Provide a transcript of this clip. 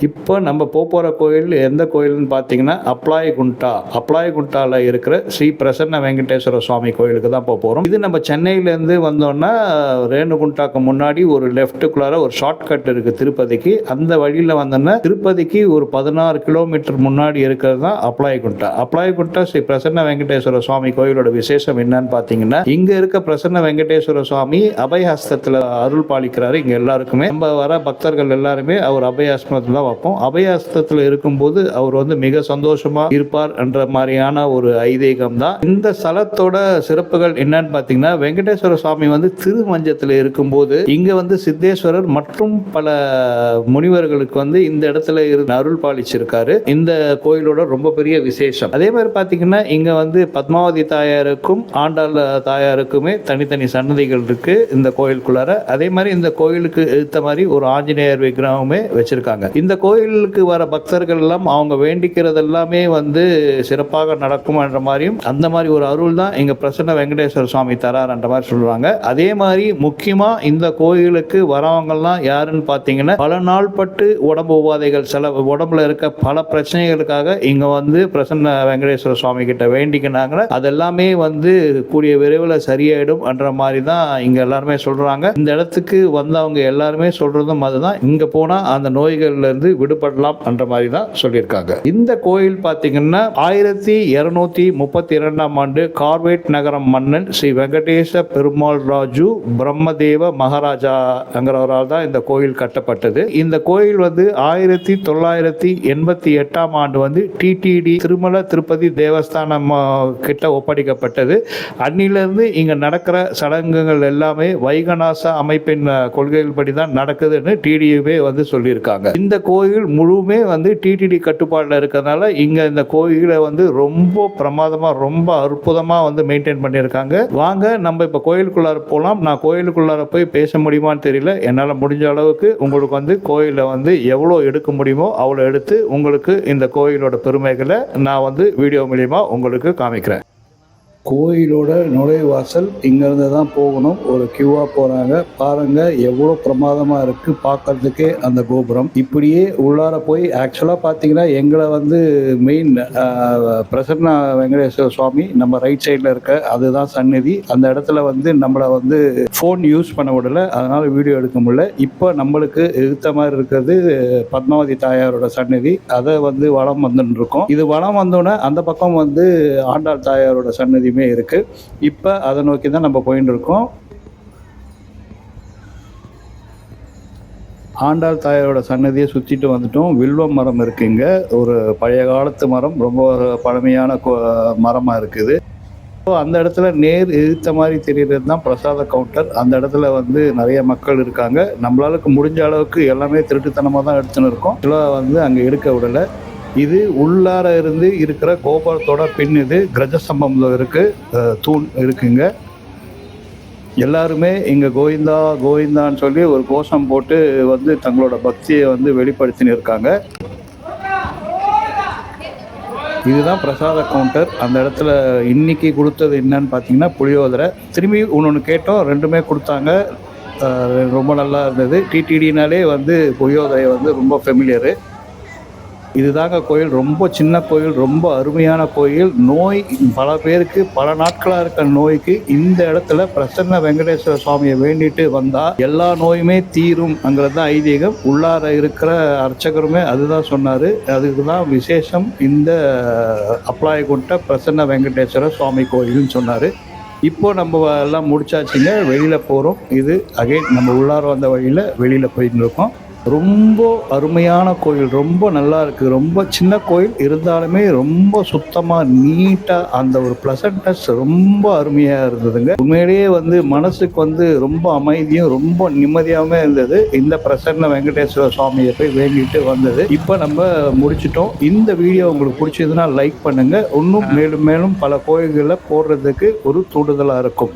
இப்போ நம்ம போகிற கோயில் எந்த கோயில்னு பார்த்தீங்கன்னா அப்ளாயகுண்டாவில் இருக்கிற ஸ்ரீ பிரசன்ன வெங்கடேஸ்வர சுவாமி கோயிலுக்கு தான் போகிறோம். இது நம்ம சென்னையிலேருந்து வந்தோன்னா ரேணுகுண்டாக்கு முன்னாடி ஒரு லெஃப்ட்டுக்குள்ளார ஒரு ஷார்ட்கட் இருக்குது திருப்பதிக்கு. அந்த வழியில் வந்தோன்னா திருப்பதிக்கு ஒரு 16 கிலோமீட்டர் முன்னாடி இருக்கிறது தான் அப்ளாயகுண்டா ஸ்ரீ பிரசன்ன வெங்கடேஸ்வர சுவாமி கோயிலோட விசேஷம் என்னன்னு பார்த்தீங்கன்னா, இங்கே இருக்க பிரசன்ன வெங்கடேஸ்வர சுவாமி அபயஹஸ்தத்தில் அருள் பாலிக்கிறாரு. இங்கே எல்லாருக்குமே நம்ம வர பக்தர்கள் எல்லாருமே அவர் அபயஹஸ்தத்தில் வைப்போம். அபயஹஸ்தத்தில் இருக்கும்போது அவர் வந்து மிக சந்தோஷமா இருப்பார் என்ற மாதிரியான ஒரு ஐதீகம் தான். இந்த ஸ்தலத்தோட சிறப்புகள் என்னன்னு பார்த்தீங்கன்னா, வெங்கடேஸ்வர சுவாமி வந்து திருமஞ்சத்தில் இருக்கும்போது இங்க வந்து சித்தேஸ்வரர் மற்றும் பல முனிவர்களுக்கு வந்து இந்த இடத்துல இருந்து அருள் பாலிச்சிருக்காரு. இந்த கோயிலோட ரொம்ப பெரிய விசேஷம். அதே மாதிரி பார்த்தீங்கன்னா, இங்க வந்து பத்மாவதி தாயாருக்கும் ஆண்டாள் தாயாருக்குமே தனித்தனி சன்னதிகள் இருக்கு இந்த கோயிலுக்குள்ளார. அதே மாதிரி இந்த கோயிலுக்கு ஏற்ற மாதிரி ஒரு ஆஞ்சநேயர் விக்கிரகமே வச்சிருக்காங்க. இந்த கோயிலுக்கு வர பக்தர்கள் எல்லாம் அவங்க வேண்டிக்கிறது எல்லாமே வந்து சிறப்பாக நடக்கும் என்ற மாதிரியும் அந்த மாதிரி ஒரு அருள் தான் இங்க பிரசன்ன வெங்கடேஸ்வர சுவாமி தரார் என்ற மாதிரி சொல்றாங்க. அதே மாதிரி முக்கியமா இந்த கோயிலுக்கு வரவங்கெல்லாம் யாருன்னு பார்த்தீங்கன்னா, பல நாள் பட்டு உடம்பு உபாதைகள் சில உடம்புல இருக்க பல பிரச்சனைகளுக்காக இங்க வந்து பிரசன்ன வெங்கடேஸ்வர சுவாமி கிட்ட வேண்டிக்கினாங்க. அதெல்லாமே வந்து கூடிய விரைவில் சரியாயிடும் என்ற மாதிரி தான் இங்க எல்லாருமே சொல்றாங்க. இந்த இடத்துக்கு வந்தவங்க எல்லாருமே சொல்றதும் அதுதான். இங்க போனா அந்த நோய்கள்ல இருந்து விடுபடலாம் என்ற மாதிரி தான் சொல்லியிருக்காங்க. இந்த கோயில் பார்த்தீங்கன்னா 1232ஆம் ஆண்டு கார்வேட் நகரம் மன்னன் ஸ்ரீ வெங்கடேச பெருமாள் ராஜு பிரம்மதேவ மகாராஜா என்கிறவரால் தான் இந்த கோயில் கட்டப்பட்டது. இந்த கோயில் வந்து 1988ஆம் ஆண்டு வந்து டிடிடி திருமல திருப்பதி தேவஸ்தானம் கிட்ட ஒப்படைக்கப்பட்டது. அன்னிலிருந்து இங்க நடக்கிற சடங்குகள் எல்லாமே வைகநாச அமைப்பின் கொள்கைகள் படி தான் நடக்குதுன்னு டிடிஏவே வந்து சொல்லியிருக்காங்க. இந்த கோயில் முழுமே வந்து டிடிடி கட்டுப்பாட்டில் இருக்கிறதுனால இங்க இந்த கோயிலை வந்து ரொம்ப பிரமாதமா ரொம்ப அற்புதமா வந்து மெயின்டைன் பண்ணியிருக்காங்க. வாங்க நம்ம இப்ப கோயிலுக்குள்ளார போலாம். நான் கோயிலுக்குள்ளார போய் பேச முடியுமான்னு தெரியல. என்னால் முடிஞ்ச அளவுக்கு உங்களுக்கு வந்து கோயிலை வந்து எவ்வளோ எடுக்க முடியுமோ அவ்வளோ எடுத்து உங்களுக்கு இந்த கோயிலோட பெருமைகளை நான் வந்து வீடியோ மூலியமா உங்களுக்கு காமிக்கிறேன். கோயிலோட நுழைவாசல் இங்கேருந்து தான் போகணும். ஒரு கியூவாக போகிறாங்க. பாருங்கள் எவ்வளோ பிரமாதமாக இருக்குது பார்க்கறதுக்கே அந்த கோபுரம். இப்படியே உள்ளார போய் ஆக்சுவலாக பார்த்தீங்கன்னா எங்களை வந்து மெயின் பிரசன்ன வெங்கடேஸ்வர சுவாமி நம்ம ரைட் சைடில் இருக்க அதுதான் சந்நிதி. அந்த இடத்துல வந்து நம்மளை வந்து ஃபோன் யூஸ் பண்ண விடலை, அதனால் வீடியோ எடுக்க முடியல. இப்போ நம்மளுக்கு எதிர்த்த மாதிரி இருக்கிறது பத்மாவதி தாயாரோட சந்நிதி. அதை வந்து வலம் வந்துன்னு இருக்கோம். இது வலம் வந்தோன்னே அந்த பக்கம் வந்து ஆண்டாள் தாயாரோட சந்நிதி இருக்கு. இப்ப அதை நோக்கி தான் நம்ம போயிட்டு இருக்கோம். ஆண்டாள் தாயாரோட சன்னதியை சுத்திட்டு வந்துட்டோம். வில்வ மரம் இருக்குங்க. ஒரு பழைய காலத்து மரம், ரொம்ப பழமையான மரமா இருக்குது. அந்த இடத்துல நேர் எதிர்த்த மாதிரி தெரிகிறது தான் பிரசாத கவுண்டர். அந்த இடத்துல வந்து நிறைய மக்கள் இருக்காங்க. நம்மளால முடிஞ்ச அளவுக்கு எல்லாமே திருட்டுத்தனமாக தான் எடுத்துன்னு இருக்கோம். வந்து அங்கே எடுக்க விடலை. இது உள்ளார இருந்து இருக்கிற கோபுரத்தோட பின் இது கிரஜஸ்தம்பம் இருக்கு, தூண் இருக்குங்க. எல்லாருமே இங்க கோவிந்தா கோவிந்தான்னு சொல்லி ஒரு கோஷம் போட்டு வந்து தங்களோட பக்தியை வந்து வெளிப்படுத்தின்னு இருக்காங்க. இதுதான் பிரசாத கவுண்டர். அந்த இடத்துல இன்னைக்கு கொடுத்தது என்னன்னு பார்த்தீங்கன்னா புளியோதரை. திரும்பி ஒன்று கேட்டோம், ரெண்டுமே கொடுத்தாங்க. ரொம்ப நல்லா இருந்தது. டிடிடினாலே வந்து புளியோதரை வந்து ரொம்ப ஃபெமிலியரு. இதுதாங்க கோயில். ரொம்ப சின்ன கோயில், ரொம்ப அருமையான கோயில். நோய் பல பேருக்கு பல நாட்களாக இருக்கிற நோய்க்கு இந்த இடத்துல பிரசன்ன வெங்கடேஸ்வர சுவாமியை வேண்டிட்டு வந்தால் எல்லா நோயுமே தீரும்ங்கிறது தான் ஐதீகம். உள்ளார இருக்கிற அர்ச்சகருமே அதுதான் சொன்னார். அதுக்கு தான் விசேஷம் இந்த அப்ளாயகுண்ட பிரசன்ன வெங்கடேஸ்வர சுவாமி கோயில்னு சொன்னார். இப்போ நம்ம எல்லாம் முடிச்சாச்சுங்க, வெளியில் போகிறோம். இது அகைன் நம்ம உள்ளார வந்த வழியில் வெளியில் போயிட்டு இருக்கோம். ரொம்ப அருமையான கோயில், ரொம்ப நல்லா இருக்குது. ரொம்ப சின்ன கோயில் இருந்தாலுமே ரொம்ப சுத்தமாக நீட்டாக அந்த ஒரு ப்ளசன்ட்னஸ் ரொம்ப அருமையாக இருந்ததுங்க. உண்மையிலேயே வந்து மனசுக்கு வந்து ரொம்ப அமைதியும் ரொம்ப நிம்மதியாகவே இருந்தது. இந்த பிரசன்ன வெங்கடேஸ்வர சுவாமியை போய் வேண்டிட்டு வந்தது. இப்போ நம்ம முடிச்சிட்டோம். இந்த வீடியோ உங்களுக்கு பிடிச்சதுன்னா லைக் பண்ணுங்கள். இன்னும் மேலும் மேலும் பல கோயில்களில் போடுறதுக்கு ஒரு தூண்டுதலாக இருக்கும்.